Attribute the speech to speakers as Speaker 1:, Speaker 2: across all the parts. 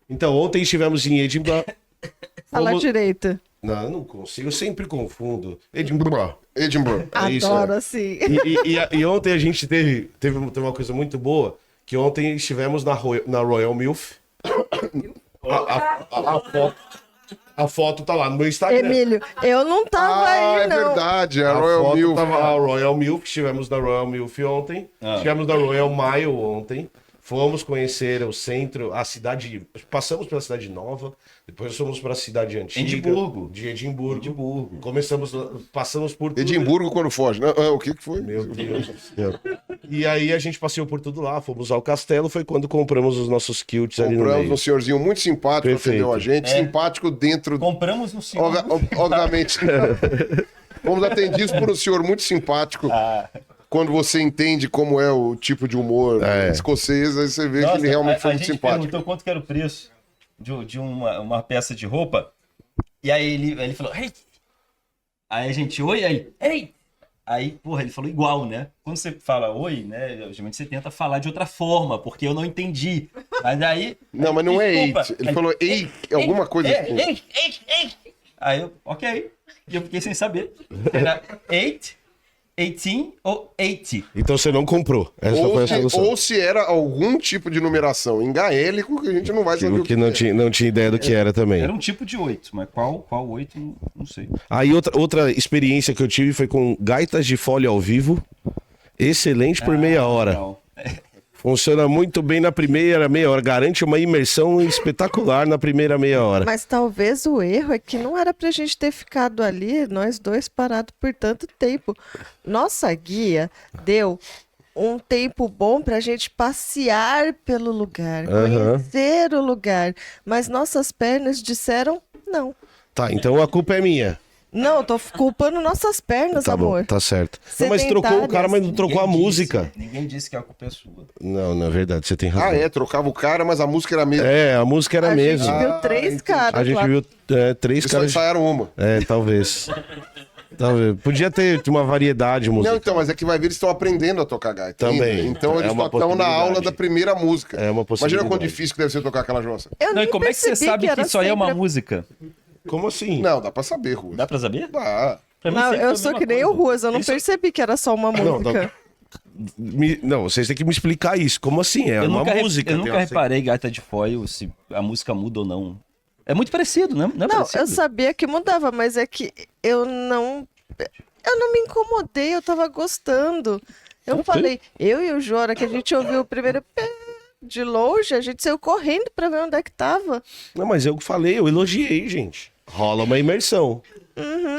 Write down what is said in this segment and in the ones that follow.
Speaker 1: Então, ontem estivemos em Edinburgh.
Speaker 2: Fala direito.
Speaker 1: Não, eu não consigo, eu sempre confundo. Edinburgh.
Speaker 3: Edinburgh.
Speaker 1: É isso,
Speaker 2: Adoro,
Speaker 1: é.
Speaker 2: assim.
Speaker 1: E ontem a gente teve uma coisa muito boa, que ontem estivemos na Royal Milf. A foto tá lá no meu Instagram.
Speaker 2: Emílio, eu não tava aí,
Speaker 3: É
Speaker 2: não.
Speaker 3: verdade, a
Speaker 1: A
Speaker 3: Royal
Speaker 1: foto
Speaker 3: Milk.
Speaker 1: tava a Royal Milk, estivemos na Royal Milk ontem, estivemos na Royal Mile ontem, fomos conhecer o centro, a cidade, passamos pela cidade nova, depois fomos para a cidade antiga.
Speaker 4: Edimburgo.
Speaker 1: De Edimburgo. Passamos por tudo.
Speaker 3: Edimburgo quando foge, né? O que foi?
Speaker 1: Meu Deus do céu. E aí a gente passeou por tudo lá, fomos ao castelo, foi quando compramos os nossos quilts ali no
Speaker 3: Compramos
Speaker 1: meio.
Speaker 3: um senhorzinho muito simpático,
Speaker 1: Perfeito.
Speaker 3: atendeu a gente. Simpático dentro...
Speaker 4: Compramos no senhor.
Speaker 3: Obviamente. Fomos atendidos por um senhor muito simpático. Quando você entende como é o tipo de humor escocês, aí você vê que ele realmente foi
Speaker 4: a
Speaker 3: muito
Speaker 4: gente
Speaker 3: simpático.
Speaker 4: perguntou quanto que era o preço de uma peça de roupa. E aí ele falou, hey! Aí a gente, oi, aí, ei! Aí, porra, ele falou igual, né? Quando você fala oi, né? Geralmente você tenta falar de outra forma, porque eu não entendi. Mas aí...
Speaker 3: Não, mas não é
Speaker 4: desculpa.
Speaker 3: eight. Ele falou ei, alguma coisa assim.
Speaker 4: Ei. Aí eu, ok. E eu fiquei sem saber. Era 8, 18 ou 80.
Speaker 1: Então você não comprou. Essa foi a solução.
Speaker 3: Ou se era algum tipo de numeração em gaélico que a gente não vai saber
Speaker 1: O que não tinha ideia do que era também.
Speaker 4: Era um tipo de 8, mas qual 8, não sei.
Speaker 1: Aí outra experiência que eu tive foi com gaitas de folha ao vivo. Excelente por meia hora.
Speaker 4: Não.
Speaker 1: Funciona muito bem na primeira meia hora. Garante uma imersão espetacular na primeira meia hora.
Speaker 2: Mas talvez o erro é que não era pra gente ter ficado ali, nós dois parados por tanto tempo. Nossa guia deu um tempo bom pra gente passear pelo lugar, conhecer o lugar. Mas nossas pernas disseram não.
Speaker 1: Tá, então a culpa é minha.
Speaker 2: Não, eu tô culpando nossas pernas,
Speaker 1: Tá
Speaker 2: amor.
Speaker 1: bom, tá certo. Não, mas trocou o cara, mas não trocou a música.
Speaker 4: Ninguém disse que a culpa é sua.
Speaker 1: Não, na verdade, você tem razão.
Speaker 3: trocava o cara, mas a música era a mesma.
Speaker 1: É, a música era a
Speaker 2: A gente
Speaker 1: mesma.
Speaker 2: viu três caras
Speaker 1: A gente
Speaker 2: lá.
Speaker 1: viu três
Speaker 3: Eles só
Speaker 1: caras.
Speaker 3: ensaiaram uma.
Speaker 1: É, talvez. Talvez. Podia ter uma variedade
Speaker 3: Não,
Speaker 1: musical.
Speaker 3: então, mas é que vai ver, eles estão aprendendo a tocar gaita.
Speaker 1: Também.
Speaker 3: ainda. Então
Speaker 1: É
Speaker 3: eles
Speaker 1: uma
Speaker 3: só estão na
Speaker 1: possibilidade.
Speaker 3: aula da primeira música.
Speaker 1: É uma
Speaker 3: Imagina
Speaker 1: possibilidade.
Speaker 3: quão difícil que deve ser tocar aquela jossa.
Speaker 2: Eu
Speaker 4: Não,
Speaker 2: nem
Speaker 4: e como é que você
Speaker 2: percebi
Speaker 4: sabe que
Speaker 2: era
Speaker 4: isso aí é uma
Speaker 2: sempre-
Speaker 4: música?
Speaker 1: Como assim?
Speaker 3: Não, dá pra saber, Rua.
Speaker 4: Dá pra saber?
Speaker 3: Dá.
Speaker 4: Pra mim
Speaker 2: Não,
Speaker 4: sempre foi
Speaker 2: eu
Speaker 4: a
Speaker 2: sou
Speaker 4: mesma
Speaker 2: que nem o
Speaker 4: coisa.
Speaker 2: Ruas, eu não
Speaker 4: Isso-
Speaker 2: percebi que era só uma música.
Speaker 1: Não, vocês têm que me explicar isso. Como assim? É
Speaker 4: Eu
Speaker 1: uma
Speaker 4: nunca,
Speaker 1: música.
Speaker 4: eu
Speaker 1: tem
Speaker 4: nunca
Speaker 1: uma
Speaker 4: reparei gaita de foil se a música muda ou não. É muito parecido, né? Não é
Speaker 2: Não,
Speaker 4: parecido?
Speaker 2: eu sabia que mudava, mas é que eu não me incomodei, eu tava gostando. Eu falei, eu e o Jora, que a gente ouviu o primeiro pé de longe, a gente saiu correndo pra ver onde é que tava.
Speaker 1: Não, mas eu falei, eu elogiei, gente. Rola uma imersão.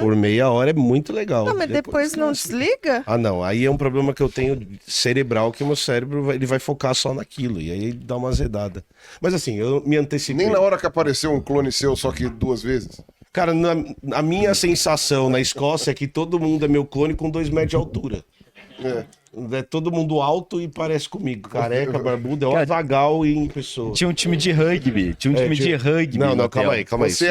Speaker 1: Por meia hora é muito legal.
Speaker 2: Não, mas depois não desliga?
Speaker 1: Ah, não. Aí é um problema que eu tenho cerebral, que o meu cérebro ele vai focar só naquilo. E aí dá uma azedada. Mas assim, eu me antecipei.
Speaker 3: Nem na hora que apareceu um clone seu, só que 2 vezes.
Speaker 1: Cara, a minha sensação na Escócia é que todo mundo é meu clone com 2 metros de altura. É todo mundo alto e parece comigo. Careca, barbudo, é o Azaghal em pessoa.
Speaker 4: Tinha um time de rugby. Tinha um time de rugby.
Speaker 1: Não,
Speaker 4: no
Speaker 1: não,
Speaker 4: hotel.
Speaker 1: calma aí.
Speaker 3: Você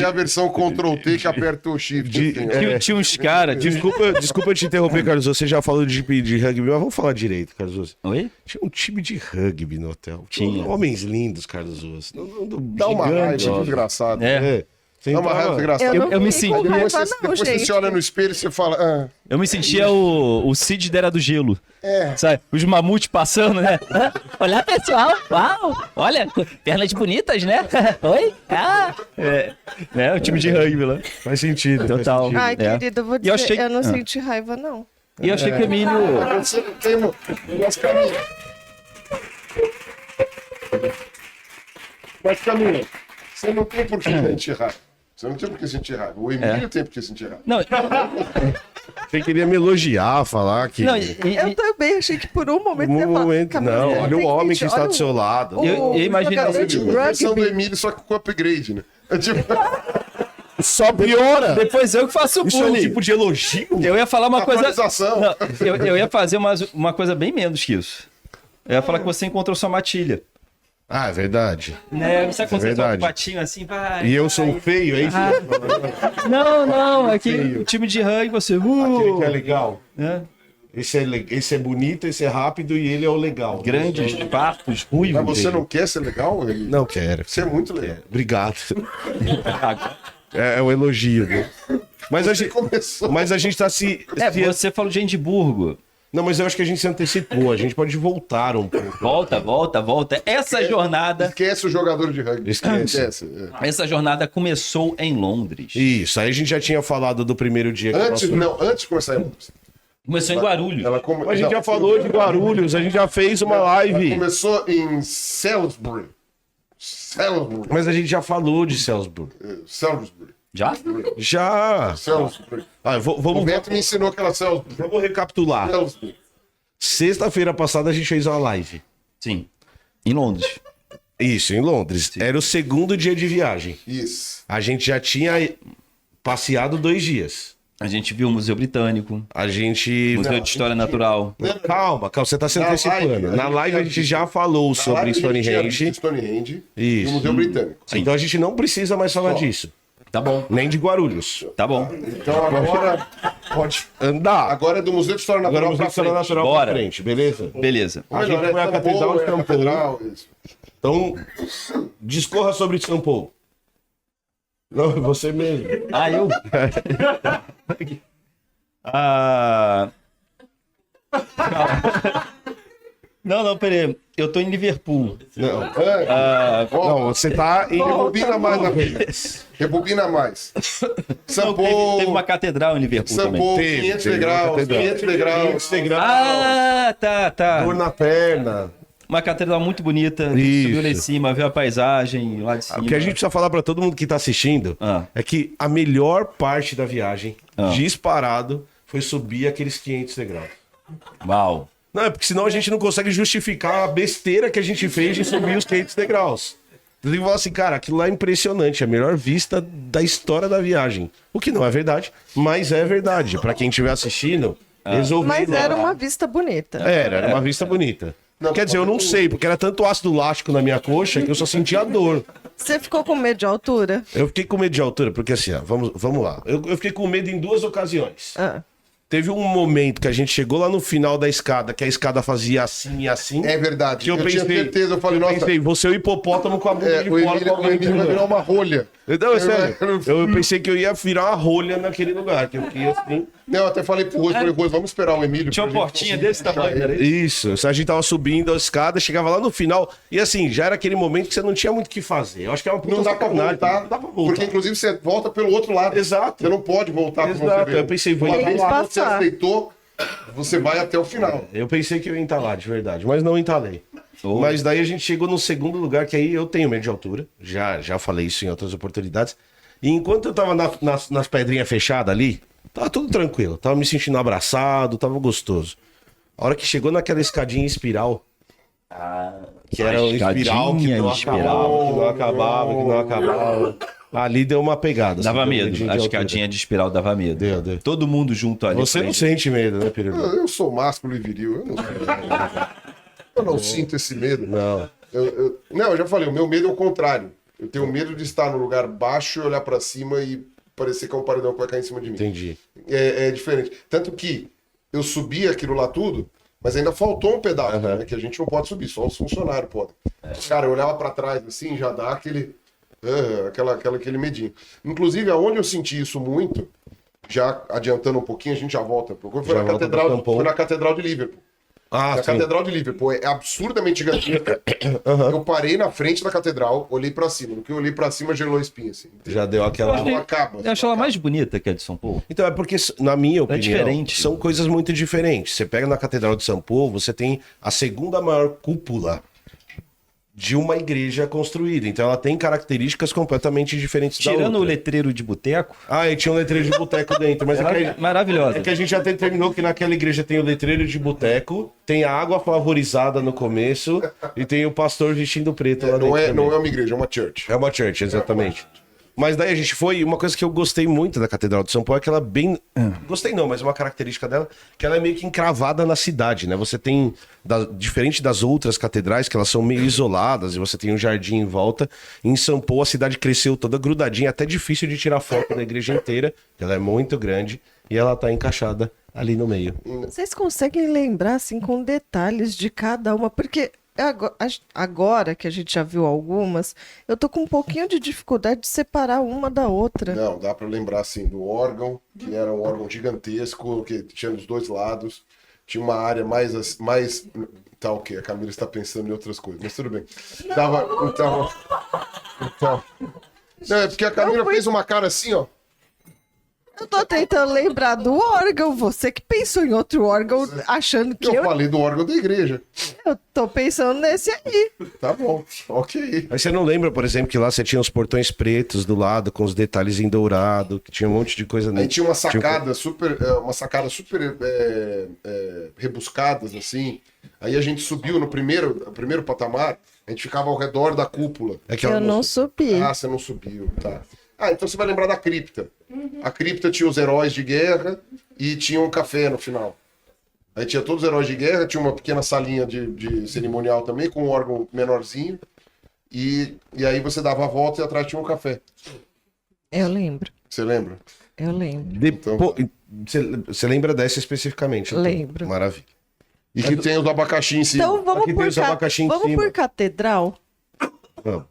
Speaker 3: é a versão Ctrl T que aperta o Shift. assim, ó.
Speaker 4: Tinha uns caras.
Speaker 1: Desculpa eu te interromper, Carlos. Você já falou de rugby, mas vamos falar direito, Carlos.
Speaker 4: Oi?
Speaker 1: Tinha um time de rugby no hotel.
Speaker 4: Tinha.
Speaker 1: Homens lindos, Carlos Ruas.
Speaker 3: Dá uma raiva,
Speaker 4: Gigante.
Speaker 3: desgraçado.
Speaker 4: É.
Speaker 1: Você
Speaker 3: Dá uma raiva desgraçada.
Speaker 2: Eu não
Speaker 4: eu me
Speaker 2: fiquei com
Speaker 4: sinto-
Speaker 3: Depois,
Speaker 2: raiva
Speaker 3: você,
Speaker 2: não,
Speaker 3: depois você
Speaker 2: gente.
Speaker 3: se olha no espelho e você fala...
Speaker 4: Eu me sentia o Cid da Era do Gelo.
Speaker 3: É.
Speaker 4: Sabe? Os mamutes passando, né? Olá, pessoal. Uau. Olha, pernas bonitas, né? Oi? Ah. É o time de rugby lá.
Speaker 1: Faz sentido.
Speaker 4: Total.
Speaker 1: faz sentido.
Speaker 2: Ai,
Speaker 4: É.
Speaker 2: querido, eu vou
Speaker 4: E eu
Speaker 2: dizer,
Speaker 4: achei-
Speaker 2: eu não senti raiva, não.
Speaker 4: E eu achei que o Emílio...
Speaker 3: Você não tem umas caminhas. Mas, Camila, você não tem por que sentir raiva. Você não tem por que sentir raiva. O Emílio tem por que sentir raiva.
Speaker 4: Não,
Speaker 1: Você queria me elogiar, falar que...
Speaker 4: não,
Speaker 2: Eu também achei que por um momento
Speaker 1: Um
Speaker 2: você ia falar,
Speaker 1: momento,
Speaker 2: "Camila,
Speaker 1: não.
Speaker 2: você
Speaker 1: Olha
Speaker 2: tem
Speaker 1: o homem que
Speaker 2: sentir,
Speaker 1: está
Speaker 2: olha
Speaker 1: do seu lado.
Speaker 4: Eu imaginei
Speaker 2: jogador de
Speaker 3: A versão do
Speaker 2: rugby."
Speaker 3: Emílio, só que com upgrade, né? É tipo...
Speaker 1: Só piora.
Speaker 4: depois eu que faço
Speaker 1: Isso é um
Speaker 4: bullying.
Speaker 1: tipo de elogio.
Speaker 4: Eu ia falar uma coisa...
Speaker 3: Atualização.
Speaker 4: Não, eu ia fazer uma coisa bem menos que isso. Eu ia falar que você encontrou sua matilha.
Speaker 1: Ah, é verdade.
Speaker 4: Né? Sabe quando você
Speaker 1: verdade.
Speaker 4: toca o patinho assim, vai...
Speaker 1: E eu sou feio, é isso?
Speaker 4: Não, é que o time de rugby, você...
Speaker 1: Aquele que é legal.
Speaker 4: né?
Speaker 1: Esse é bonito, esse é rápido e ele é o legal.
Speaker 4: Grandes, fartos, ruivos.
Speaker 3: Mas você não quer ser legal?
Speaker 1: Não quero.
Speaker 3: Você é muito legal.
Speaker 1: Obrigado. É um elogio, né? Mas a gente tá se...
Speaker 4: Você falou de Edimburgo.
Speaker 1: Não, mas eu acho que a gente se antecipou. A gente pode voltar um pouco.
Speaker 4: Volta. Essa jornada...
Speaker 3: Esquece o jogador de rugby.
Speaker 1: Esquece.
Speaker 4: Essa jornada começou em Londres.
Speaker 1: Isso, aí a gente já tinha falado do primeiro dia.
Speaker 3: Antes de começar em Londres.
Speaker 4: Começou em Guarulhos.
Speaker 1: A gente já falou de Guarulhos, a gente já fez uma live.
Speaker 3: Começou em Salisbury.
Speaker 1: Mas a gente já falou de Salisbury.
Speaker 3: Salisbury.
Speaker 4: Já?
Speaker 1: Já.
Speaker 3: Salisbury. O
Speaker 1: Vamos
Speaker 3: Beto me ensinou aquela Salisbury.
Speaker 1: Vamos recapitular.
Speaker 3: Salisbury.
Speaker 1: Sexta-feira passada a gente fez uma live.
Speaker 4: Sim. Em Londres.
Speaker 1: Isso, em Londres. Era o segundo dia de viagem.
Speaker 3: Isso.
Speaker 1: A gente já tinha passeado 2 dias.
Speaker 4: A gente viu o Museu Britânico,
Speaker 1: A gente...
Speaker 4: Museu de História Natural.
Speaker 1: Calma, você tá se
Speaker 3: Na
Speaker 1: antecipando.
Speaker 3: live,
Speaker 1: Na live a gente já falou sobre Stonehenge.
Speaker 3: Stonehenge e
Speaker 1: Isso.
Speaker 3: o Museu Britânico.
Speaker 1: Então a gente não precisa mais falar disso.
Speaker 4: Tá bom.
Speaker 1: Nem de Guarulhos.
Speaker 4: Tá bom.
Speaker 3: Então agora pode
Speaker 1: Andar.
Speaker 3: Agora é do Museu de História
Speaker 1: Agora
Speaker 3: Natural
Speaker 1: vamos
Speaker 3: pra
Speaker 1: ver História
Speaker 3: frente.
Speaker 1: Natural
Speaker 4: Bora.
Speaker 1: pra frente, beleza?
Speaker 4: Beleza.
Speaker 1: A gente foi à Catedral de São Paulo.
Speaker 3: Isso.
Speaker 1: Então, discorra sobre São Paulo. Não, você mesmo.
Speaker 4: Eu? Não, peraí. Eu tô em Liverpool.
Speaker 1: Não,
Speaker 3: Não,
Speaker 1: você tá em...
Speaker 3: rebobina mais na frente. Rebobina mais. São
Speaker 4: Não,
Speaker 3: Paulo.
Speaker 4: teve uma catedral em Liverpool
Speaker 3: São
Speaker 4: também.
Speaker 3: Paulo,
Speaker 1: Teve,
Speaker 3: 500
Speaker 1: teve uma
Speaker 3: degraus,
Speaker 1: catedral.
Speaker 3: 500 degraus.
Speaker 1: 500 degraus.
Speaker 4: Tá.
Speaker 1: Dor na perna.
Speaker 4: Uma catedral muito bonita. A gente
Speaker 1: Isso.
Speaker 4: subiu lá em cima, viu a paisagem lá de cima.
Speaker 1: O que a gente precisa falar pra todo mundo que tá assistindo é que a melhor parte da viagem, disparado, foi subir aqueles 500 degraus.
Speaker 4: Uau.
Speaker 1: Não, é porque senão a gente não consegue justificar a besteira que a gente fez de subir os 500 degraus. Eu tenho que falar assim, cara, aquilo lá é impressionante, é a melhor vista da história da viagem. O que não é verdade, mas é verdade. Pra quem estiver assistindo, resolvi.
Speaker 2: Mas era uma vista bonita.
Speaker 1: Era uma vista bonita. Quer dizer, eu não sei, porque era tanto ácido lático na minha coxa que eu só sentia dor.
Speaker 2: Você ficou com medo de altura?
Speaker 1: Eu fiquei com medo de altura, porque assim, ó, vamos lá. Eu fiquei com medo em 2 ocasiões. Teve um momento que a gente chegou lá no final da escada, que a escada fazia assim e assim.
Speaker 3: É verdade.
Speaker 1: Que eu
Speaker 3: tinha
Speaker 1: pensei,
Speaker 3: certeza, eu falei, nossa.
Speaker 1: Pensei, você é o hipopótamo com a bunda de
Speaker 3: O
Speaker 1: fora.
Speaker 3: Emílio,
Speaker 1: com a
Speaker 3: o Emílio vai virar uma rolha.
Speaker 1: Não, é sério. Eu pensei que eu ia virar uma rolha naquele lugar, que eu queria assim.
Speaker 3: Não, eu até falei pro Rose, vamos esperar o Emílio.
Speaker 4: Tinha uma
Speaker 3: pra gente
Speaker 4: portinha
Speaker 3: conseguir
Speaker 4: desse tamanho,
Speaker 3: puxar
Speaker 4: era
Speaker 3: ele.
Speaker 4: isso?
Speaker 1: Isso, a gente tava subindo a escada, chegava lá no final, e assim, já era aquele momento que você não tinha muito o que fazer. Eu acho que é uma puta
Speaker 3: Não dá pra
Speaker 1: sacanagem.
Speaker 3: voltar,
Speaker 1: Não dá pra voltar.
Speaker 3: porque inclusive você volta pelo outro lado.
Speaker 1: Exato.
Speaker 3: Você não pode voltar como
Speaker 1: Exato,
Speaker 3: você veio.
Speaker 1: eu pensei, vou
Speaker 3: Uma
Speaker 1: entrar
Speaker 3: vez
Speaker 2: lá.
Speaker 3: que você
Speaker 2: Passar.
Speaker 3: aceitou, você vai até o final.
Speaker 1: Eu pensei que eu ia entalar, de verdade, mas não entalei. Mas daí a gente chegou no segundo lugar, que aí eu tenho medo de altura. Já falei isso em outras oportunidades. E enquanto eu tava nas pedrinhas fechadas ali, tava tudo tranquilo. Tava me sentindo abraçado, tava gostoso. A hora que chegou naquela escadinha em espiral, que era um espiral que não acabava. Ali deu uma pegada.
Speaker 4: Dava
Speaker 1: assim, deu um
Speaker 4: medo.
Speaker 1: medinho de
Speaker 4: A
Speaker 1: altura.
Speaker 4: escadinha de espiral dava medo.
Speaker 1: Deu.
Speaker 4: Todo mundo junto ali.
Speaker 1: Você não sente medo, né, Peru?
Speaker 3: Eu sou másculo e viril, eu não sinto esse medo.
Speaker 1: Não.
Speaker 3: Não, eu já falei, o meu medo é o contrário. Eu tenho medo de estar no lugar baixo, olhar pra cima e parecer que é um paredão que vai cair em cima de mim.
Speaker 1: Entendi.
Speaker 3: É diferente. Tanto que eu subi aquilo lá tudo, mas ainda faltou um pedaço, né, que a gente não pode subir, só os funcionários podem. Cara, eu olhava pra trás assim, já dá aquele medinho. Inclusive, aonde eu senti isso muito, já adiantando um pouquinho, a gente já volta. Foi na Catedral de Liverpool.
Speaker 1: Ah,
Speaker 3: A
Speaker 1: sim.
Speaker 3: Catedral de Liverpool é absurdamente gigantesca. Eu parei na frente da catedral, olhei pra cima. No que eu olhei pra cima, gelou a espinha, assim.
Speaker 1: Já deu aquela...
Speaker 3: Não acaba.
Speaker 4: Eu acho ela mais bonita que a de São Paulo.
Speaker 1: Então, é porque, na minha opinião,
Speaker 4: diferente.
Speaker 1: são coisas muito diferentes. Você pega na Catedral de São Paulo, você tem a segunda maior cúpula de uma igreja construída. Então, ela tem características completamente diferentes da
Speaker 4: Tirando o
Speaker 1: outra.
Speaker 4: letreiro de boteco,
Speaker 1: E tinha um letreiro de boteco dentro. Mas
Speaker 4: maravilhosa.
Speaker 1: é que a gente já determinou que naquela igreja tem o letreiro de boteco, tem a água flavorizada no começo e tem o pastor vestindo preto lá dentro
Speaker 3: Não é
Speaker 1: também.
Speaker 3: uma igreja, é uma church.
Speaker 1: É uma church, exatamente. Mas daí a gente foi, e uma coisa que eu gostei muito da Catedral de São Paulo é que ela é bem... Gostei não, mas uma característica dela é que ela é meio que encravada na cidade, né? Você tem, diferente das outras catedrais, que elas são meio isoladas, e você tem um jardim em volta, em São Paulo a cidade cresceu toda grudadinha, até difícil de tirar foto da igreja inteira, ela é muito grande, e ela tá encaixada ali no meio.
Speaker 2: Vocês conseguem lembrar, assim, com detalhes de cada uma? Porque agora que a gente já viu algumas, eu tô com um pouquinho de dificuldade de separar uma da outra.
Speaker 3: Não, dá pra lembrar assim do órgão, que era um órgão gigantesco, que tinha dos dois lados. Tinha uma área mais. Tá, ok, a Camila está pensando em outras coisas, mas tudo bem. Então. Não, é porque a Camila fez uma cara assim, ó.
Speaker 2: Eu tô tentando lembrar do órgão. Você que pensou em outro órgão, achando que
Speaker 3: Eu falei do órgão da igreja.
Speaker 2: eu tô pensando nesse aí.
Speaker 3: Tá bom, ok.
Speaker 1: Mas você não lembra, por exemplo, que lá você tinha os portões pretos do lado, com os detalhes em dourado, que tinha um monte de coisa
Speaker 3: Aí tinha uma sacada super, rebuscadas, assim. Aí a gente subiu no primeiro patamar, a gente ficava ao redor da cúpula.
Speaker 1: É que
Speaker 2: Eu não subi.
Speaker 3: Ah, você não subiu, tá. Ah, então você vai lembrar da cripta. A cripta tinha os heróis de guerra e tinha um café no final. Aí tinha todos os heróis de guerra, tinha uma pequena salinha de cerimonial também, com um órgão menorzinho. E aí você dava a volta e atrás tinha um café.
Speaker 2: Eu lembro.
Speaker 3: Você lembra?
Speaker 2: Eu lembro.
Speaker 1: Você lembra dessa especificamente? Então?
Speaker 2: Lembro.
Speaker 1: Maravilha.
Speaker 3: E que tem os abacaxi em cima.
Speaker 2: Então vamos
Speaker 1: Aqui tem os abacaxi em
Speaker 2: vamos
Speaker 1: cima.
Speaker 2: por catedral.
Speaker 1: Vamos.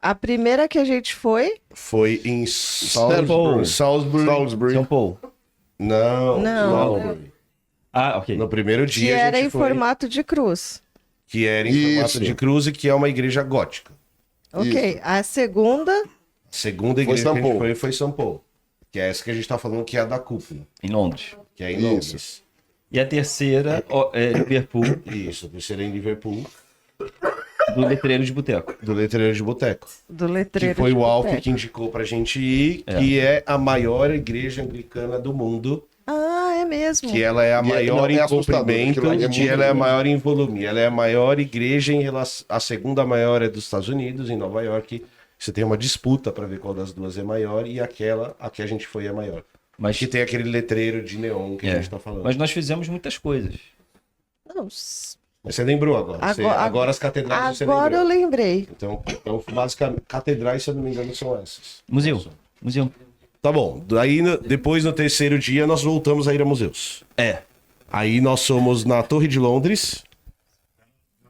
Speaker 2: A primeira que a gente foi,
Speaker 1: Foi em
Speaker 4: Salisbury.
Speaker 1: Salisbury.
Speaker 4: São Paulo.
Speaker 1: Não.
Speaker 2: Não.
Speaker 1: Salisbury.
Speaker 4: Ah, ok.
Speaker 1: No primeiro
Speaker 2: que
Speaker 1: dia a
Speaker 2: era
Speaker 1: gente
Speaker 2: em
Speaker 1: foi,
Speaker 2: formato de cruz.
Speaker 1: que era em formato
Speaker 3: Isso.
Speaker 1: de cruz e que é uma igreja gótica.
Speaker 2: Ok.
Speaker 3: Isso.
Speaker 2: A segunda,
Speaker 1: A segunda igreja
Speaker 3: São
Speaker 1: que a gente
Speaker 3: Paulo.
Speaker 1: foi São Paulo. Que é essa que a gente tá falando que é a da cúpula.
Speaker 4: Em Londres.
Speaker 1: Que é em
Speaker 3: Isso.
Speaker 1: Londres.
Speaker 4: E a terceira é Liverpool,
Speaker 1: Isso, a terceira é em Liverpool,
Speaker 4: do Letreiro de Boteco.
Speaker 1: do Letreiro de Boteco.
Speaker 2: do
Speaker 1: Que
Speaker 2: letreiro.
Speaker 1: foi
Speaker 2: de
Speaker 1: o Alf
Speaker 2: boteco.
Speaker 1: que indicou pra gente ir, que é a maior igreja anglicana do mundo.
Speaker 2: Ah, é mesmo.
Speaker 1: Que ela é a
Speaker 3: E
Speaker 1: maior
Speaker 3: não, é
Speaker 1: em
Speaker 3: assustador,
Speaker 1: comprimento
Speaker 3: aquilo ali é
Speaker 1: e
Speaker 3: muito
Speaker 1: ela é a
Speaker 3: grande.
Speaker 1: maior em volume. Ela é a maior igreja em relação. A segunda maior é dos Estados Unidos, em Nova York. Você tem uma disputa para ver qual das duas é maior e aquela a que a gente foi é maior.
Speaker 4: Mas,
Speaker 1: Que tem aquele letreiro de neon que a gente tá falando.
Speaker 4: mas nós fizemos muitas coisas.
Speaker 2: Não,
Speaker 1: Mas você lembrou agora.
Speaker 2: Agora-
Speaker 1: Agora as catedrais você
Speaker 2: agora eu
Speaker 1: lembrou.
Speaker 2: lembrei.
Speaker 1: Então, basicamente, catedrais, se eu não me engano, são essas.
Speaker 4: Museu. Museu.
Speaker 1: Tá bom. Daí, depois, no terceiro dia, nós voltamos a ir a museus.
Speaker 4: É.
Speaker 1: Aí nós somos na Torre de Londres.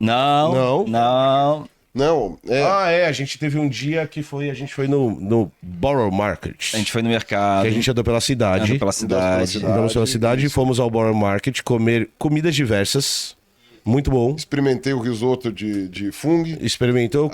Speaker 4: Não.
Speaker 1: Não.
Speaker 4: Não.
Speaker 3: Não,
Speaker 1: A gente teve um dia que foi, a gente foi no Borough Market.
Speaker 4: A gente foi no mercado.
Speaker 1: Que a gente andou pela cidade.
Speaker 4: andou pela cidade.
Speaker 1: Andamos pela cidade e fomos ao Borough Market comer comidas diversas. Muito bom.
Speaker 3: experimentei o risoto de fungo,
Speaker 1: Experimentou,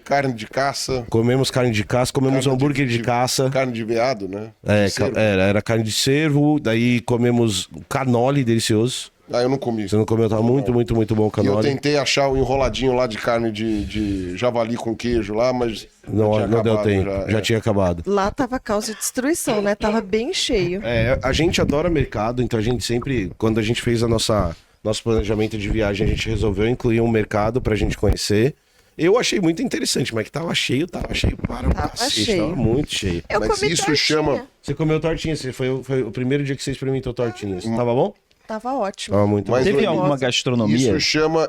Speaker 3: carne de caça,
Speaker 1: comemos carne de caça, comemos
Speaker 3: Carne
Speaker 1: hambúrguer de caça.
Speaker 3: carne de veado, né?
Speaker 1: É,
Speaker 3: De cervo.
Speaker 1: era carne de cervo, daí comemos canole delicioso.
Speaker 3: Ah, eu não comi.
Speaker 1: Você não comeu, tá muito bom o
Speaker 3: E eu
Speaker 1: canole.
Speaker 3: tentei achar o enroladinho lá de carne de javali com queijo lá, mas
Speaker 1: Não
Speaker 3: tinha
Speaker 1: deu
Speaker 3: acabado
Speaker 1: tempo, já
Speaker 3: é.
Speaker 1: tinha acabado.
Speaker 2: Lá tava causa de destruição, né? Tava bem cheio.
Speaker 1: É, a gente adora mercado, então a gente sempre, quando a gente fez nosso planejamento de viagem, a gente resolveu incluir um mercado pra gente conhecer. Eu achei muito interessante, mas que tava cheio para o
Speaker 2: Tava
Speaker 1: cacete,
Speaker 2: cheio.
Speaker 1: tava muito cheio.
Speaker 2: Eu
Speaker 3: Mas
Speaker 2: comi
Speaker 3: isso
Speaker 2: tortinha.
Speaker 3: chama-
Speaker 1: Você comeu tortinha, foi o primeiro dia que você experimentou tortinhas. Tava bom?
Speaker 2: Tava ótimo.
Speaker 1: Tava muito
Speaker 3: Mas
Speaker 1: bom.
Speaker 4: Teve
Speaker 3: eu-
Speaker 4: alguma gastronomia?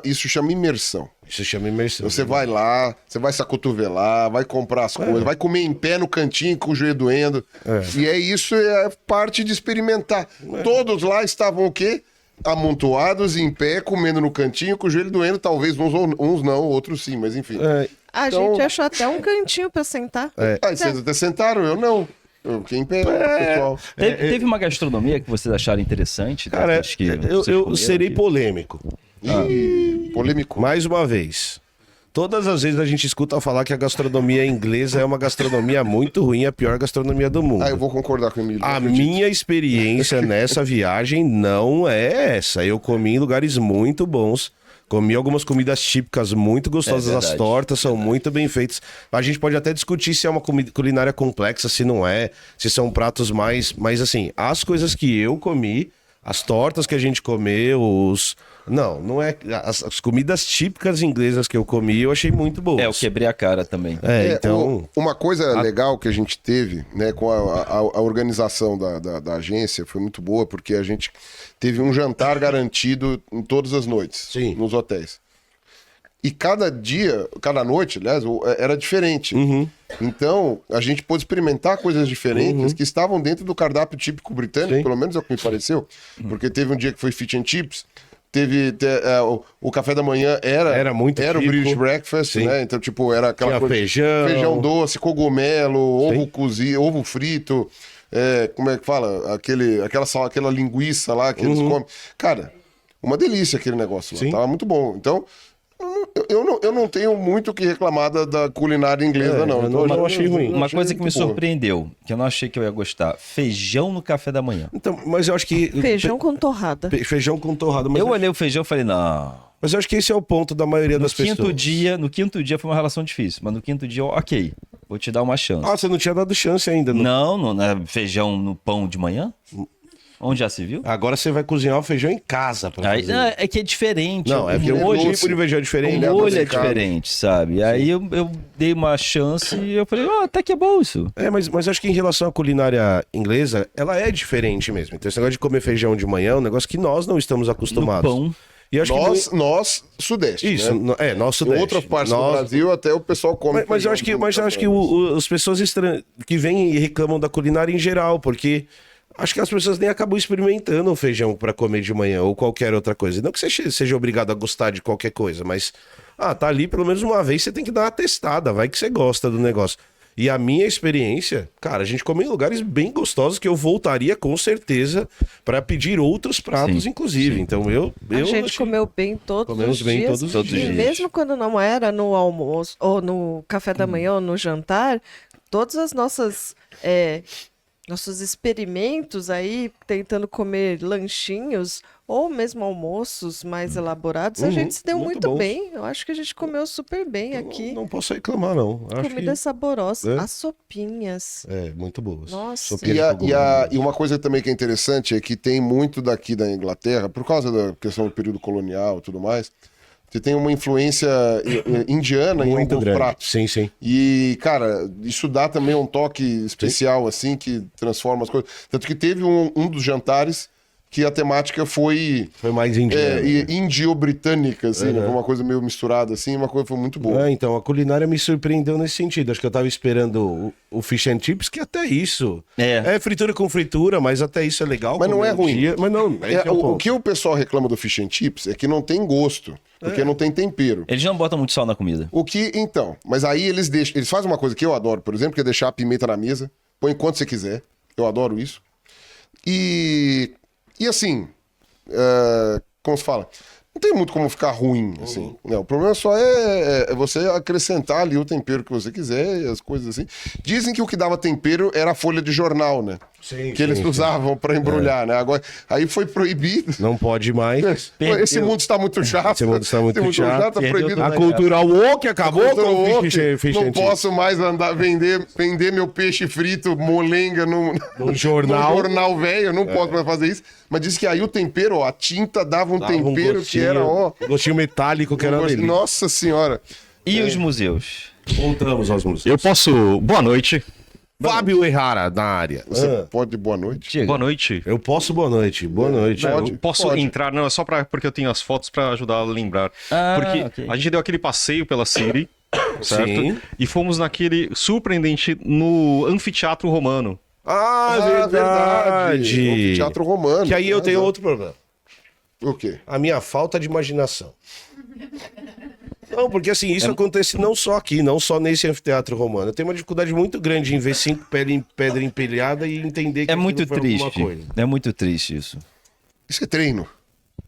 Speaker 3: Isso chama imersão.
Speaker 1: Isso chama imersão.
Speaker 3: Você vai lá, você vai se acotovelar, vai comprar as coisas, vai comer em pé no cantinho com o joelho doendo. E isso é parte de experimentar. Todos lá estavam o quê? Amontoados em pé, comendo no cantinho com o joelho doendo. Talvez uns não, outros sim, mas enfim.
Speaker 2: A
Speaker 3: Então-
Speaker 2: gente achou até um cantinho pra sentar.
Speaker 3: Aí vocês até sentaram, eu não. Eu fiquei em pé, pessoal.
Speaker 4: Teve uma gastronomia que vocês acharam interessante?
Speaker 1: Cara,
Speaker 4: dessas que
Speaker 1: eu
Speaker 4: vocês comeram
Speaker 1: serei
Speaker 4: aqui?
Speaker 1: polêmico.
Speaker 3: Ih, polêmico.
Speaker 1: Mais uma vez. Todas as vezes a gente escuta falar que a gastronomia inglesa é uma gastronomia muito ruim, a pior gastronomia do mundo.
Speaker 3: Ah, eu vou concordar com o Emílio.
Speaker 1: A
Speaker 3: acredito.
Speaker 1: minha experiência nessa viagem não é essa. Eu comi em lugares muito bons. Comi algumas comidas típicas muito gostosas.
Speaker 4: É
Speaker 1: As
Speaker 4: verdade.
Speaker 1: tortas são muito bem feitas. A gente pode até discutir se é uma culinária complexa, se não é, se são pratos mais. Mas assim, as coisas que eu comi, as tortas que a gente comeu, não é. As comidas típicas inglesas que eu comi, eu achei muito boas.
Speaker 4: Eu quebrei a cara também.
Speaker 1: Então.
Speaker 3: Uma coisa legal que a gente teve, né, com a organização da agência foi muito boa, porque a gente teve um jantar garantido em todas as noites,
Speaker 1: Sim.
Speaker 3: nos hotéis. E cada dia, cada noite, aliás, era diferente. Então, a gente pôde experimentar coisas diferentes que estavam dentro do cardápio típico britânico,
Speaker 1: Sim.
Speaker 3: pelo menos é o que me pareceu. Porque teve um dia que foi fish and chips, o café da manhã
Speaker 1: Era muito
Speaker 3: o
Speaker 1: típico.
Speaker 3: British breakfast,
Speaker 1: Sim.
Speaker 3: né? Então, tipo, era aquela
Speaker 1: Tinha
Speaker 3: coisa...
Speaker 1: feijão.
Speaker 3: Feijão doce, cogumelo, ovo
Speaker 1: Sim.
Speaker 3: cozido, ovo frito, como é que fala? Aquela linguiça lá que eles comem. Cara, uma delícia aquele negócio lá.
Speaker 1: Sim.
Speaker 3: Tava muito bom. Então, eu não tenho muito o que reclamar da culinária inglesa, não.
Speaker 1: eu
Speaker 3: Então,
Speaker 1: não achei ruim.
Speaker 4: Uma coisa que me
Speaker 3: muito boa.
Speaker 4: surpreendeu, que eu não achei que eu ia gostar, feijão no café da manhã.
Speaker 1: Então, mas eu acho que...
Speaker 2: Feijão com torrada.
Speaker 1: Feijão com torrada. Mas
Speaker 4: Eu olhei o feijão e falei, não.
Speaker 1: Mas eu acho que esse é o ponto da maioria das pessoas.
Speaker 4: No quinto dia foi uma relação difícil, mas no quinto dia, ok, vou te dar uma chance.
Speaker 1: Ah, você não tinha dado chance ainda.
Speaker 4: Não é feijão no pão de manhã? Onde já se viu?
Speaker 1: Agora você vai cozinhar o feijão em casa pra
Speaker 4: Aí,
Speaker 1: fazer.
Speaker 4: não, é que é diferente.
Speaker 1: Não, é porque o
Speaker 3: molho-
Speaker 1: tipo de feijão é diferente.
Speaker 4: O molho é
Speaker 3: adocicado.
Speaker 4: diferente, sabe? Aí eu dei uma chance e eu falei, até que é bom isso.
Speaker 1: Mas acho que em relação à culinária inglesa, ela é diferente mesmo. Então esse negócio de comer feijão de manhã é um negócio que nós não estamos
Speaker 4: No
Speaker 1: acostumados.
Speaker 4: pão.
Speaker 1: E acho que
Speaker 3: Nós, Sudeste,
Speaker 1: isso,
Speaker 3: né?
Speaker 1: nós
Speaker 3: Em
Speaker 1: sudeste.
Speaker 3: outras partes do
Speaker 1: Nós-
Speaker 3: Brasil, até o pessoal come
Speaker 1: Mas eu acho que, as pessoas que vêm e reclamam da culinária em geral, porque acho que as pessoas nem acabam experimentando o feijão para comer de manhã ou qualquer outra coisa. Não que você seja obrigado a gostar de qualquer coisa, mas tá ali pelo menos uma vez, você tem que dar uma testada, vai que você gosta do negócio. E a minha experiência, cara, a gente come em lugares bem gostosos que eu voltaria com certeza para pedir outros pratos,
Speaker 4: Sim,
Speaker 1: inclusive. Então
Speaker 2: A gente
Speaker 1: achei-
Speaker 2: comeu bem todos
Speaker 1: Comemos
Speaker 2: os
Speaker 1: bem
Speaker 2: dias.
Speaker 1: todos
Speaker 4: os
Speaker 2: E
Speaker 4: dias.
Speaker 2: mesmo quando não era no almoço, ou no café da manhã, ou no jantar, todas as nossos experimentos aí, tentando comer lanchinhos, ou mesmo almoços mais elaborados, a gente se deu
Speaker 1: muito
Speaker 2: muito
Speaker 1: bons.
Speaker 2: bem. Eu acho que a gente comeu super bem aqui.
Speaker 1: Não posso reclamar, não. Acho
Speaker 2: Comida saborosa.
Speaker 1: É.
Speaker 2: As sopinhas.
Speaker 1: muito boas.
Speaker 2: Nossa.
Speaker 1: Sopinha de
Speaker 3: E
Speaker 1: cogumelo.
Speaker 3: uma coisa também que é interessante é que tem muito daqui da Inglaterra, por causa da questão do período colonial e tudo mais, você tem uma influência indiana em
Speaker 1: Muito
Speaker 3: alguns
Speaker 1: grande.
Speaker 3: pratos.
Speaker 1: Sim, sim.
Speaker 3: E, cara, isso dá também um toque especial, assim, que transforma as coisas. Tanto que teve um dos jantares que a temática foi
Speaker 1: Foi mais indiano.
Speaker 3: indio-britânica, assim, né? Foi uma coisa meio misturada, assim, uma coisa foi muito boa.
Speaker 1: Então, a culinária me surpreendeu nesse sentido. Acho que eu tava esperando o fish and chips, que até isso.
Speaker 4: É.
Speaker 1: Fritura com fritura, mas até isso é legal.
Speaker 3: Mas não
Speaker 1: comer
Speaker 3: é
Speaker 1: um
Speaker 3: ruim.
Speaker 1: dia, mas não, esse é o
Speaker 3: O
Speaker 1: ponto.
Speaker 3: que o pessoal reclama do fish and chips é que não tem gosto, porque não tem tempero.
Speaker 4: Eles não botam muito sal na comida.
Speaker 3: Mas aí eles fazem uma coisa que eu adoro, por exemplo, que é deixar a pimenta na mesa, põe quanto você quiser. Eu adoro isso. E assim, como se fala? Não tem muito como ficar ruim, assim. Não, o problema só é você acrescentar ali o tempero que você quiser e as coisas assim. Dizem que o que dava tempero era a folha de jornal, né?
Speaker 1: Sim,
Speaker 3: que eles
Speaker 1: sim,
Speaker 3: usavam para embrulhar, né? Agora, aí foi proibido.
Speaker 1: Não pode mais.
Speaker 3: Esse mundo está muito chato.
Speaker 1: Esse mundo está muito chato.
Speaker 3: Tá
Speaker 4: Perdeu
Speaker 3: proibido.
Speaker 1: A cultura woke acabou com o fish
Speaker 3: Não
Speaker 1: and chips.
Speaker 3: posso mais vender meu peixe frito, molenga
Speaker 1: No
Speaker 3: no
Speaker 1: jornal.
Speaker 3: jornal velho. Eu não posso mais fazer isso. Mas diz que aí o tempero, ó, a tinta dava um tempero que era, ó.
Speaker 1: Gostinho metálico que era dele.
Speaker 3: Nossa senhora.
Speaker 4: E os museus?
Speaker 1: Voltamos aos músicos.
Speaker 5: Eu posso. Boa noite.
Speaker 1: Fábio Errara, na área.
Speaker 3: Você pode, boa noite.
Speaker 4: Diga.
Speaker 5: Boa noite.
Speaker 1: Eu posso, boa noite. Boa noite.
Speaker 3: Pode.
Speaker 5: Eu posso entrar, não, é só porque eu tenho as fotos pra ajudar a lembrar. Porque
Speaker 4: ok.
Speaker 5: a gente deu aquele passeio pela City, certo?
Speaker 1: Sim.
Speaker 5: E fomos naquele surpreendente no anfiteatro romano.
Speaker 1: Verdade.
Speaker 3: O teatro romano.
Speaker 1: Que aí eu tenho
Speaker 3: Exato.
Speaker 1: outro problema.
Speaker 3: O quê?
Speaker 1: A minha falta de imaginação. Não, porque assim, isso acontece não só aqui, não só nesse anfiteatro romano. Eu tenho uma dificuldade muito grande em ver 5 pedra empilhada e entender que
Speaker 4: É
Speaker 1: aquilo
Speaker 4: muito
Speaker 1: foi alguma
Speaker 4: triste.
Speaker 1: coisa.
Speaker 4: É muito triste isso.
Speaker 3: Isso é treino.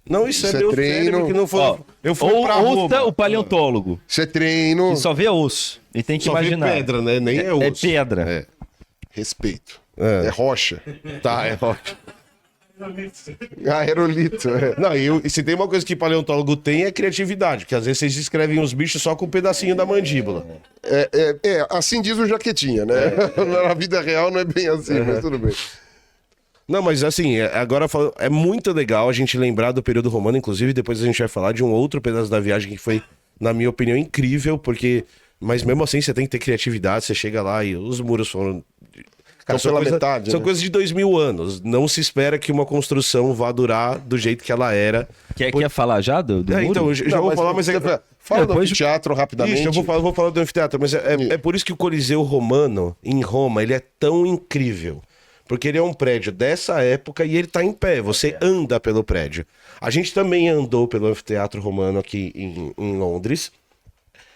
Speaker 1: Não, isso
Speaker 3: Isso
Speaker 1: é
Speaker 3: é
Speaker 1: meu
Speaker 3: treino.
Speaker 1: cérebro que não foi.
Speaker 4: Ó,
Speaker 1: eu fui pra
Speaker 4: ouça
Speaker 1: Roma.
Speaker 4: o paleontólogo.
Speaker 3: Isso é treino.
Speaker 4: E só vê osso. E tem que
Speaker 1: Só vê
Speaker 4: imaginar.
Speaker 1: pedra, né? Nem é
Speaker 4: É
Speaker 1: osso.
Speaker 4: pedra.
Speaker 1: É.
Speaker 3: Respeito.
Speaker 1: É.
Speaker 3: É rocha.
Speaker 1: Tá, é ótimo.
Speaker 3: Aerolito. É.
Speaker 1: Não, e se tem uma coisa que paleontólogo tem é criatividade, porque às vezes vocês escrevem os bichos só com um pedacinho da mandíbula.
Speaker 3: Assim diz o Jaquetinha, né? Na vida real não é bem assim, mas tudo bem.
Speaker 1: Não, mas assim, agora falando, é muito legal a gente lembrar do período romano, inclusive depois a gente vai falar de um outro pedaço da viagem que foi, na minha opinião, incrível, porque... Mas mesmo assim você tem que ter criatividade, você chega lá e os muros foram... Cara,
Speaker 3: Então, pela metade,
Speaker 1: são
Speaker 3: né?
Speaker 1: coisas de 2000 anos. Não se espera que uma construção vá durar do jeito que ela era.
Speaker 4: Quer falar já do muro?
Speaker 1: Então, eu já vou falar, mas
Speaker 3: Fala do
Speaker 4: Depois-
Speaker 3: anfiteatro rapidamente.
Speaker 1: Isso, eu vou falar do anfiteatro, mas é por isso que o Coliseu Romano, em Roma, ele é tão incrível. Porque ele é um prédio dessa época e ele tá em pé. Você anda pelo prédio. A gente também andou pelo anfiteatro romano aqui em Londres.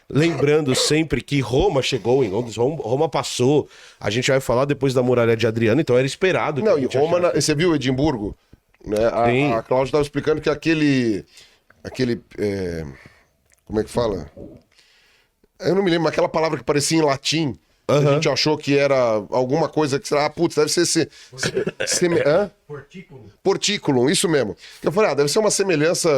Speaker 1: Lembrando sempre que Roma chegou em Londres, Roma passou. A gente vai falar depois da muralha de Adriano, então era esperado. que
Speaker 3: Não,
Speaker 1: a
Speaker 3: e
Speaker 1: gente
Speaker 3: Roma,
Speaker 1: achasse.
Speaker 3: você viu Edimburgo? Né?
Speaker 1: Sim.
Speaker 3: A Cláudia estava explicando que aquele como é que fala? Eu não me lembro, aquela palavra que parecia em latim, a gente achou que era alguma coisa que será, putz, deve ser Portículum, isso mesmo. Eu falei, deve ser uma semelhança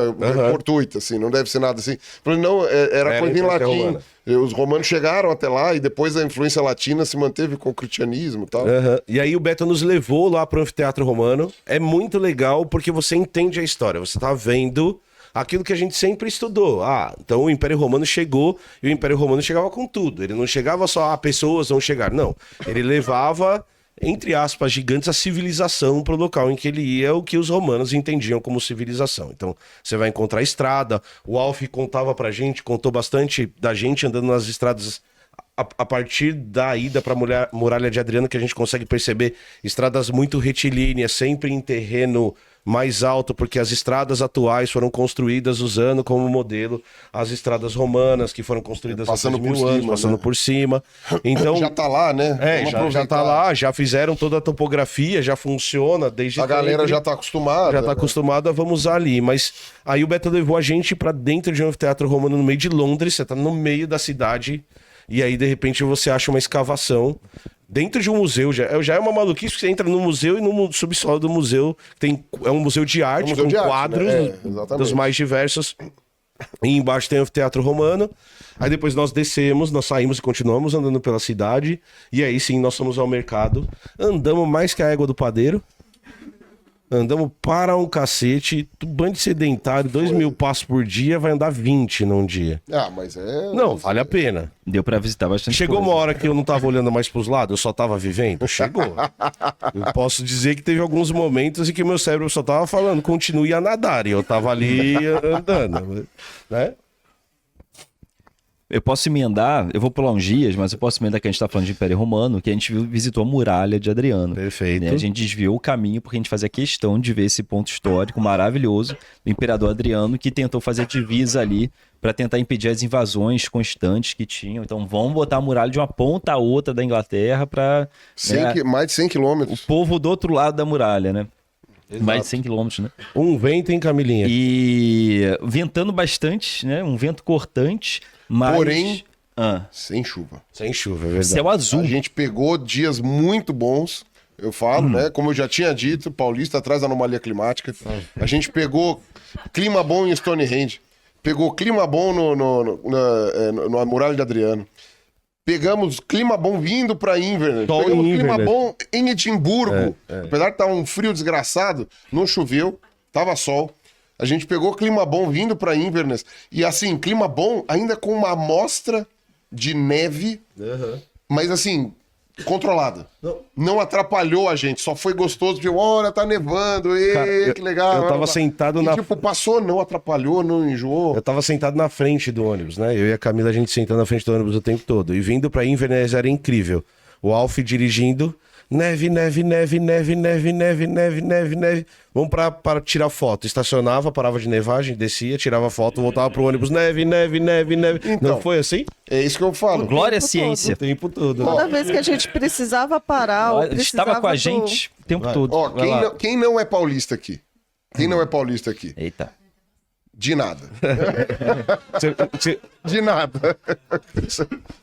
Speaker 3: fortuita, assim, não deve ser nada assim. Eu falei, não, era coisa em
Speaker 1: influência
Speaker 3: latim.
Speaker 1: romana.
Speaker 3: Os romanos chegaram até lá e depois a influência latina se manteve com o cristianismo e tal.
Speaker 1: Aham. E aí o Beto nos levou lá pro anfiteatro romano. É muito legal porque você entende a história. Você tá vendo aquilo que a gente sempre estudou. Então o Império Romano chegou e o Império Romano chegava com tudo. Ele não chegava só, pessoas vão chegar. Não. Ele levava, entre aspas, gigantes, a civilização pro local em que ele ia, o que os romanos entendiam como civilização. Então você vai encontrar estrada. O Alf contava pra gente, contou bastante da gente andando nas estradas. A partir da ida para a Muralha de Adriano, que a gente consegue perceber estradas muito retilíneas, sempre em terreno mais alto, porque as estradas atuais foram construídas usando como modelo as estradas romanas, que foram construídas
Speaker 3: Passando
Speaker 1: há 2000
Speaker 3: por
Speaker 1: anos,
Speaker 3: cima,
Speaker 1: passando
Speaker 3: né?
Speaker 1: por cima. Então,
Speaker 3: Já tá lá, né? Vamos
Speaker 1: já
Speaker 3: aproveitar.
Speaker 1: tá lá, já fizeram toda a topografia, já funciona desde
Speaker 3: A galera
Speaker 1: sempre.
Speaker 3: já tá acostumada.
Speaker 1: Já tá
Speaker 3: né?
Speaker 1: acostumada, vamos usar ali. Mas aí o Beto levou a gente pra dentro de um anfiteatro romano no meio de Londres, você tá no meio da cidade, e aí de repente você acha uma escavação dentro de um museu. Já é uma maluquice, porque você entra no museu e no subsolo do museu é um museu de arte,
Speaker 3: museu
Speaker 1: com
Speaker 3: de arte,
Speaker 1: quadros
Speaker 3: né? Exatamente.
Speaker 1: dos mais diversos. E embaixo tem o anfiteatro romano. Aí depois nós descemos, nós saímos e continuamos andando pela cidade. E aí sim, nós fomos ao mercado. Andamos mais que a égua do padeiro. Andamos para um cacete. Bando sedentário, 2.000 passos por dia, vai andar 20 num dia.
Speaker 3: Mas é...
Speaker 1: Não, vale a pena.
Speaker 4: Deu pra visitar bastante
Speaker 1: Chegou
Speaker 4: coisa.
Speaker 1: uma hora que eu não tava olhando mais pros lados, eu só tava vivendo? Chegou. Eu posso dizer que teve alguns momentos em que meu cérebro só tava falando, continue a nadar, e eu tava ali andando, né?
Speaker 4: Eu posso emendar, eu vou pular uns dias, mas eu posso emendar que a gente tá falando de Império Romano, que a gente visitou a muralha de Adriano.
Speaker 1: Perfeito.
Speaker 4: Né? A gente desviou o caminho porque a gente fazia questão de ver esse ponto histórico maravilhoso do imperador Adriano, que tentou fazer divisa ali para tentar impedir as invasões constantes que tinham. Então vamos botar a muralha de uma ponta a outra da Inglaterra para
Speaker 3: mais de 100
Speaker 4: o
Speaker 3: quilômetros.
Speaker 4: povo do outro lado da muralha, né? Mais de 100 quilômetros, né?
Speaker 1: Um vento em Camilinha.
Speaker 4: E ventando bastante, né? Um vento cortante, mas...
Speaker 3: Porém,
Speaker 4: Ah,
Speaker 3: sem chuva.
Speaker 1: Sem chuva, é verdade.
Speaker 4: céu azul.
Speaker 3: A gente pegou dias muito bons, eu falo, né? Como eu já tinha dito, Paulista traz anomalia climática. A gente pegou clima bom em Stonehenge. Pegou clima bom na Muralha de Adriano. Pegamos clima bom vindo pra Inverness.
Speaker 1: Sol
Speaker 3: Pegamos
Speaker 1: em
Speaker 3: clima
Speaker 1: Inverness.
Speaker 3: bom em Edimburgo. Apesar de estar um frio desgraçado, não choveu, tava sol. A gente pegou clima bom vindo pra Inverness. E assim, clima bom ainda com uma amostra de neve, mas assim, controlada. Não atrapalhou a gente, só foi gostoso, porque olha, tá nevando,
Speaker 1: Cara,
Speaker 3: que legal.
Speaker 1: eu tava sentado
Speaker 3: e,
Speaker 1: na-
Speaker 3: tipo, passou, não atrapalhou, não enjoou.
Speaker 1: Eu tava sentado na frente do ônibus, né? Eu e a Camila, a gente sentando na frente do ônibus o tempo todo. E vindo pra Inverness era incrível. O Alf dirigindo, neve, neve, neve, neve, neve, neve, neve, neve, neve. Vamos para tirar foto. Estacionava, parava de nevagem, descia, tirava foto, voltava pro ônibus, neve, neve, neve, neve.
Speaker 3: Então.
Speaker 1: Não foi assim?
Speaker 3: É isso que eu falo.
Speaker 4: Glória à
Speaker 2: tempo
Speaker 4: ciência.
Speaker 1: O tempo todo.
Speaker 2: Toda vez que a gente precisava parar, ou
Speaker 4: Ele
Speaker 2: precisava
Speaker 4: estava com a
Speaker 2: do-
Speaker 4: gente o tempo todo.
Speaker 3: Ó,
Speaker 4: Vai lá.
Speaker 3: quem não é paulista aqui? Quem não é paulista aqui?
Speaker 4: Eita.
Speaker 3: De nada.
Speaker 1: Você
Speaker 3: De nada.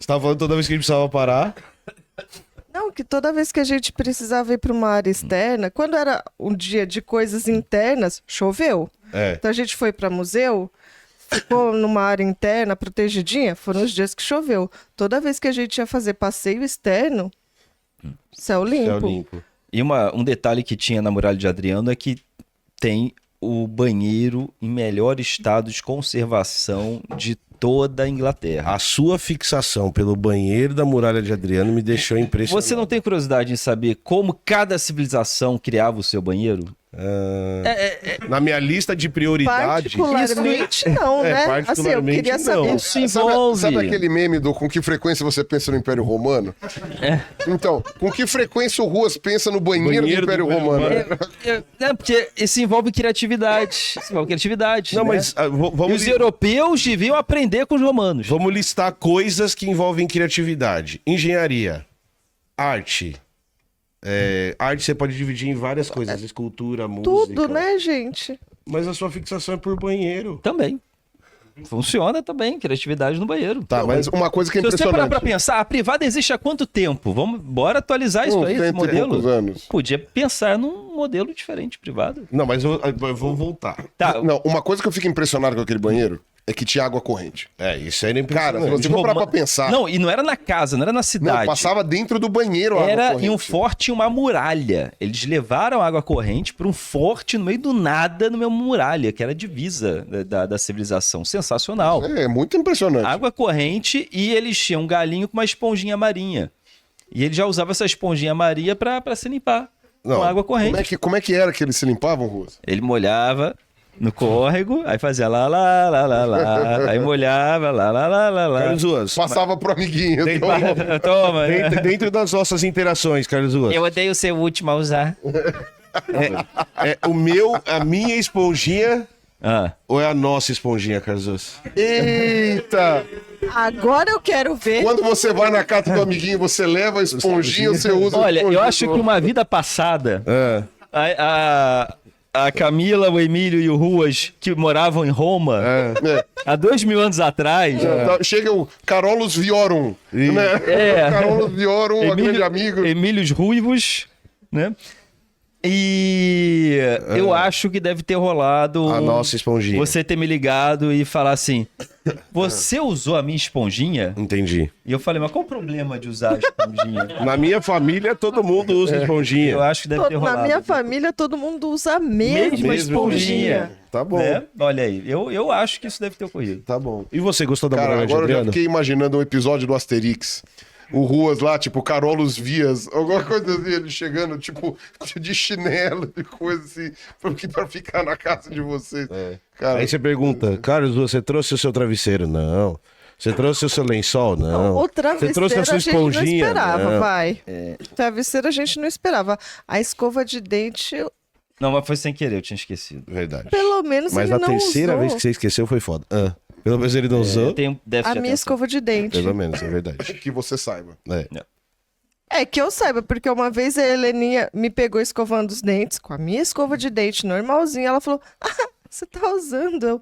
Speaker 1: tava falando toda vez que a gente precisava parar.
Speaker 2: Não, que toda vez que a gente precisava ir para uma área externa, quando era um dia de coisas internas, choveu.
Speaker 1: É.
Speaker 2: Então a gente foi para museu, ficou numa área interna, protegidinha, foram os dias que choveu. Toda vez que a gente ia fazer passeio externo, céu limpo.
Speaker 1: Céu limpo.
Speaker 4: E um detalhe que tinha na Muralha de Adriano é que tem o banheiro em melhor estado de conservação de toda a Inglaterra.
Speaker 1: A sua fixação pelo banheiro da muralha de Adriano me deixou impressionado.
Speaker 4: Você não tem curiosidade em saber como cada civilização criava o seu banheiro?
Speaker 1: Na minha lista de prioridades...
Speaker 2: Particularmente não, né? Assim, eu
Speaker 1: particularmente
Speaker 2: queria
Speaker 1: não.
Speaker 2: saber.
Speaker 4: Isso envolve...
Speaker 3: Sabe aquele meme do com que frequência você pensa no Império Romano? Então, com que frequência o Ruas pensa no banheiro do Império Romano?
Speaker 4: Porque isso envolve criatividade. Isso envolve criatividade.
Speaker 1: Não,
Speaker 4: né?
Speaker 1: mas
Speaker 4: E
Speaker 1: vamos,
Speaker 4: os europeus deviam aprender com os romanos.
Speaker 1: vamos listar coisas que envolvem criatividade. Engenharia, arte. Arte você pode dividir em várias coisas. Escultura, música.
Speaker 2: Tudo, né, gente?
Speaker 1: Mas a sua fixação é por banheiro.
Speaker 4: Também. Funciona também, criatividade no banheiro.
Speaker 1: Tá,
Speaker 3: Mas uma coisa que é
Speaker 4: Se você parar
Speaker 3: impressionante.
Speaker 4: pra pensar, a privada existe há quanto tempo? Bora atualizar isso aí, esse
Speaker 3: 100 e
Speaker 4: modelo.
Speaker 3: poucos anos.
Speaker 4: Podia pensar num modelo diferente privado.
Speaker 1: Não, mas eu vou voltar.
Speaker 4: Tá,
Speaker 3: Não, uma coisa que eu fico impressionado com aquele banheiro é que tinha água corrente.
Speaker 1: Isso aí era
Speaker 3: Cara, se
Speaker 1: impressionante.
Speaker 3: você for parar pra pensar.
Speaker 4: Não, e não era na casa, não era na
Speaker 3: Não,
Speaker 4: cidade.
Speaker 3: passava dentro do banheiro a água
Speaker 4: Era
Speaker 3: corrente.
Speaker 4: em um forte e uma muralha. Eles levaram água corrente para um forte no meio do nada, numa muralha, que era a divisa da civilização. Sensacional.
Speaker 3: É muito impressionante.
Speaker 4: Água corrente e eles tinham um galinho com uma esponjinha marinha. E ele já usava essa esponjinha marinha para se limpar
Speaker 1: Não,
Speaker 4: com água corrente.
Speaker 3: Como é que era que eles se limpavam, Ruas?
Speaker 4: Ele molhava no córrego, aí fazia lá, lá, lá, lá, lá. Aí molhava, lá, lá, lá, lá, lá.
Speaker 1: Carlos Ruas,
Speaker 3: Passava pro amiguinho.
Speaker 1: Tem-
Speaker 3: Então,
Speaker 4: Toma.
Speaker 1: dentro das nossas interações, Carlos Ruas,
Speaker 4: Eu odeio ser o último a usar.
Speaker 1: a minha esponjinha
Speaker 4: Ah.
Speaker 1: ou é a nossa esponjinha, Carlos Ruas?
Speaker 3: eita!
Speaker 2: Agora eu quero ver.
Speaker 3: Quando você vai na casa do amiguinho, você leva a esponjinha ou você usa a
Speaker 4: Olha, eu
Speaker 3: esponjinha
Speaker 4: acho
Speaker 3: do-
Speaker 4: que uma vida passada,
Speaker 1: É.
Speaker 4: a Camila, o Emílio e o Ruas, que moravam em Roma,
Speaker 3: É.
Speaker 4: há 2000 anos atrás,
Speaker 3: Tá, chega o Carolus Viorum, né?
Speaker 4: É.
Speaker 3: Carolus Viorum, um grande amigo.
Speaker 4: Emílios Ruivos, né? E eu acho que deve ter rolado
Speaker 1: A nossa esponjinha.
Speaker 4: você ter me ligado e falar assim, você usou a minha esponjinha?
Speaker 1: Entendi.
Speaker 4: E eu falei, mas qual o problema de usar a esponjinha?
Speaker 1: Na minha família, todo mundo usa esponjinha.
Speaker 4: Eu acho que deve ter rolado.
Speaker 2: Na minha família, todo mundo usa a mesma
Speaker 4: Mesma esponjinha.
Speaker 1: Tá bom.
Speaker 4: Né? Olha aí, eu acho que isso deve ter ocorrido.
Speaker 1: Tá bom. E você gostou da
Speaker 3: Cara,
Speaker 1: muralha de
Speaker 3: agora eu já
Speaker 1: Adriano?
Speaker 3: fiquei imaginando um episódio do Asterix. O Ruas lá, tipo, Carolus Vias, alguma coisa assim, ele chegando, tipo, de chinelo, de coisa assim, pra ficar na casa de vocês. Cara,
Speaker 1: Aí você pergunta, Carlos, você trouxe o seu travesseiro? Não. Você trouxe o seu lençol? Não.
Speaker 2: O
Speaker 1: Você
Speaker 2: travesseiro
Speaker 1: trouxe a sua
Speaker 2: a gente não
Speaker 1: esponjinha?
Speaker 2: esperava,
Speaker 1: Não.
Speaker 2: vai. Travesseiro a gente não esperava. A escova de dente,
Speaker 4: Não, mas foi sem querer, eu tinha esquecido.
Speaker 1: Verdade.
Speaker 2: pelo menos
Speaker 1: Mas
Speaker 2: ele
Speaker 1: a
Speaker 2: não
Speaker 1: terceira
Speaker 2: usou.
Speaker 1: vez que você esqueceu foi foda. Pelo menos ele não usou.
Speaker 4: Eu tenho déficit
Speaker 2: A
Speaker 4: de
Speaker 2: minha
Speaker 4: atenção.
Speaker 2: escova de dente.
Speaker 1: Pelo menos, é verdade.
Speaker 3: que você saiba.
Speaker 2: É que eu saiba, porque uma vez a Heleninha me pegou escovando os dentes com a minha escova de dente normalzinha. Ela falou: Ah, você tá usando? Eu,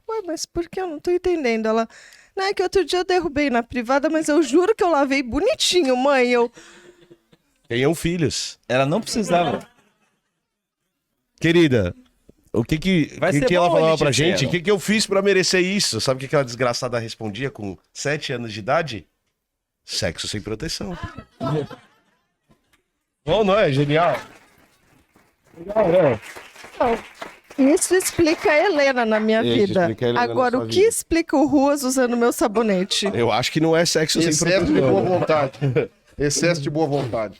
Speaker 2: ué, mas por que eu não tô entendendo? Ela, não, é que outro dia eu derrubei na privada, mas eu juro que eu lavei bonitinho, mãe. Eu,
Speaker 1: Tenham filhos.
Speaker 4: Ela não precisava.
Speaker 1: Querida, o que
Speaker 4: Vai ser
Speaker 1: ela
Speaker 4: bom,
Speaker 1: falava
Speaker 4: gente,
Speaker 1: pra gente?
Speaker 4: disseram.
Speaker 1: O que eu fiz pra merecer isso? Sabe o que aquela desgraçada respondia com 7 anos de idade? Sexo sem proteção. Bom, não é? Genial.
Speaker 2: isso explica a Helena na minha
Speaker 1: Isso
Speaker 2: vida.
Speaker 1: explica a Helena na
Speaker 2: Agora,
Speaker 1: sua
Speaker 2: o que
Speaker 1: vida.
Speaker 2: explica o Ruas usando meu sabonete?
Speaker 1: Eu acho que não é sexo sem
Speaker 3: Excesso de
Speaker 1: proteção.
Speaker 3: boa vontade. Excesso de boa vontade.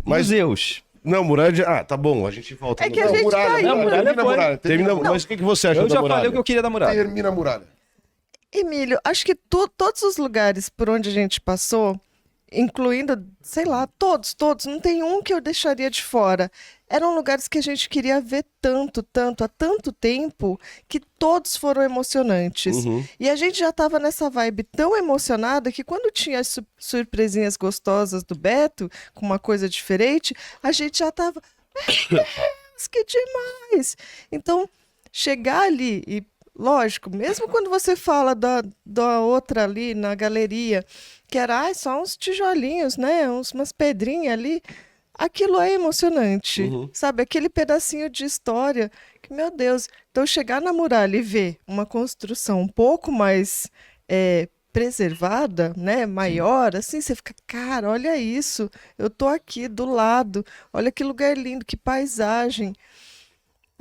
Speaker 1: Mas-
Speaker 4: Museus.
Speaker 1: Não, muralha de... Ah, tá bom, a gente volta.
Speaker 2: É que a gente tá
Speaker 4: Não,
Speaker 2: indo.
Speaker 4: muralha
Speaker 3: Termina a
Speaker 4: foi.
Speaker 3: muralha.
Speaker 1: Termina... Mas o que você achou
Speaker 4: Eu
Speaker 1: da
Speaker 4: já
Speaker 1: muralha?
Speaker 4: falei o que eu queria da muralha.
Speaker 3: Termina a muralha.
Speaker 2: Emílio, acho que todos os lugares por onde a gente passou, incluindo, sei lá, todos, não tem um que eu deixaria de fora. Eram lugares que a gente queria ver tanto, há tanto tempo, que todos foram emocionantes.
Speaker 1: Uhum.
Speaker 2: E a gente já estava nessa vibe tão emocionada que quando tinha as surpresinhas gostosas do Beto, com uma coisa diferente, a gente já estava, meu Deus, que demais! Então, chegar ali e lógico, mesmo quando você fala da outra ali na galeria, que era só uns tijolinhos, né? Umas pedrinhas ali. Aquilo é emocionante, sabe? Aquele pedacinho de história que, meu Deus. Então, chegar na muralha e ver uma construção um pouco mais preservada, né? Maior, assim, você fica, cara, olha isso. Eu tô aqui do lado. Olha que lugar lindo, que paisagem.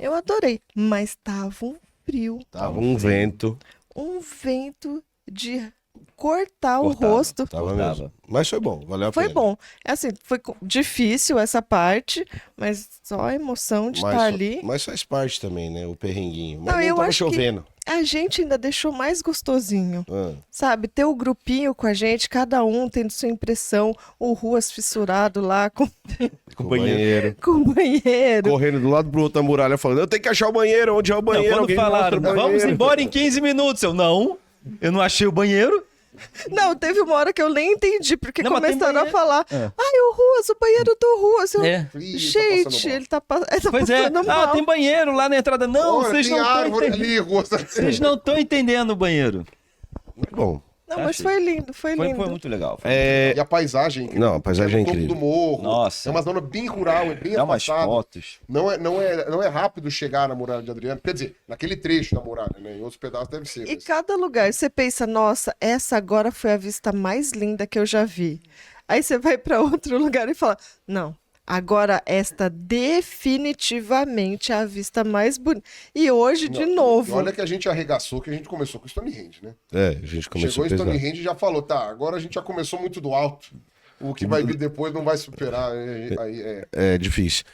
Speaker 2: Eu adorei, mas tava um frio,
Speaker 1: Tava um vento.
Speaker 2: um vento de cortar o
Speaker 4: Cortava.
Speaker 2: rosto.
Speaker 1: Tava
Speaker 4: Cortava.
Speaker 1: mesmo. Mas foi bom, valeu a
Speaker 2: Foi
Speaker 1: pena.
Speaker 2: bom. É assim, foi difícil essa parte, mas só a emoção de estar ali.
Speaker 1: Mas faz parte também, né? O perrenguinho. Mas
Speaker 2: Não,
Speaker 1: nem
Speaker 2: eu
Speaker 1: tava
Speaker 2: acho que-
Speaker 1: chovendo.
Speaker 2: A gente ainda deixou mais gostosinho.
Speaker 1: Ah,
Speaker 2: Sabe, ter o grupinho com a gente, cada um tendo sua impressão, o Ruas fissurado lá com,
Speaker 1: com o banheiro.
Speaker 2: com o banheiro.
Speaker 1: Correndo do lado pro outro da muralha, falando: eu tenho que achar o banheiro, onde é o
Speaker 4: Não,
Speaker 1: banheiro?
Speaker 4: quando
Speaker 1: Alguém
Speaker 4: falaram,
Speaker 1: mostra o
Speaker 4: vamos
Speaker 1: banheiro."
Speaker 4: embora em 15 minutos. Eu não achei o banheiro.
Speaker 2: Não, teve uma hora que eu nem entendi, porque
Speaker 4: Não, mas tem
Speaker 2: começaram a
Speaker 4: banheiro.
Speaker 2: falar:
Speaker 4: É.
Speaker 2: ai, o Ruas, o banheiro do Ruas. Eu,
Speaker 4: É.
Speaker 3: Ih,
Speaker 2: gente, ele tá
Speaker 4: Pois é.
Speaker 2: passando
Speaker 4: Ah,
Speaker 2: mal.
Speaker 4: tem banheiro lá na entrada. Não,
Speaker 3: Olha,
Speaker 4: vocês
Speaker 3: tem
Speaker 4: não estão
Speaker 3: árvore
Speaker 4: entendendo.
Speaker 3: ali, rosto.
Speaker 4: Vocês não estão entendendo o banheiro.
Speaker 1: Bom,
Speaker 2: Não, mas foi lindo, foi
Speaker 4: Foi,
Speaker 2: lindo.
Speaker 4: foi muito legal.
Speaker 1: é...
Speaker 3: E a paisagem.
Speaker 1: Não, a paisagem é
Speaker 3: no topo
Speaker 1: incrível.
Speaker 3: do morro.
Speaker 4: Nossa.
Speaker 3: É uma zona bem rural, é bem
Speaker 4: Dá umas
Speaker 3: afastada.
Speaker 4: fotos.
Speaker 3: Não é rápido chegar na muralha de Adriano. Quer dizer, naquele trecho da muralha, né? Em outros pedaços deve ser.
Speaker 2: E
Speaker 3: mas-
Speaker 2: cada lugar, você pensa, nossa, essa agora foi a vista mais linda que eu já vi. Aí você vai para outro lugar e fala, não, agora esta definitivamente é a vista mais bonita. E hoje, de
Speaker 3: Não,
Speaker 2: novo.
Speaker 3: e olha que a gente arregaçou, que a gente começou com Stonehenge, né?
Speaker 1: É, a gente começou
Speaker 3: Chegou
Speaker 1: a
Speaker 3: em
Speaker 1: pesar.
Speaker 3: Stonehenge e já falou, tá, agora a gente já começou muito do alto. O que vai vir depois não vai superar. Aí é.
Speaker 1: É difícil.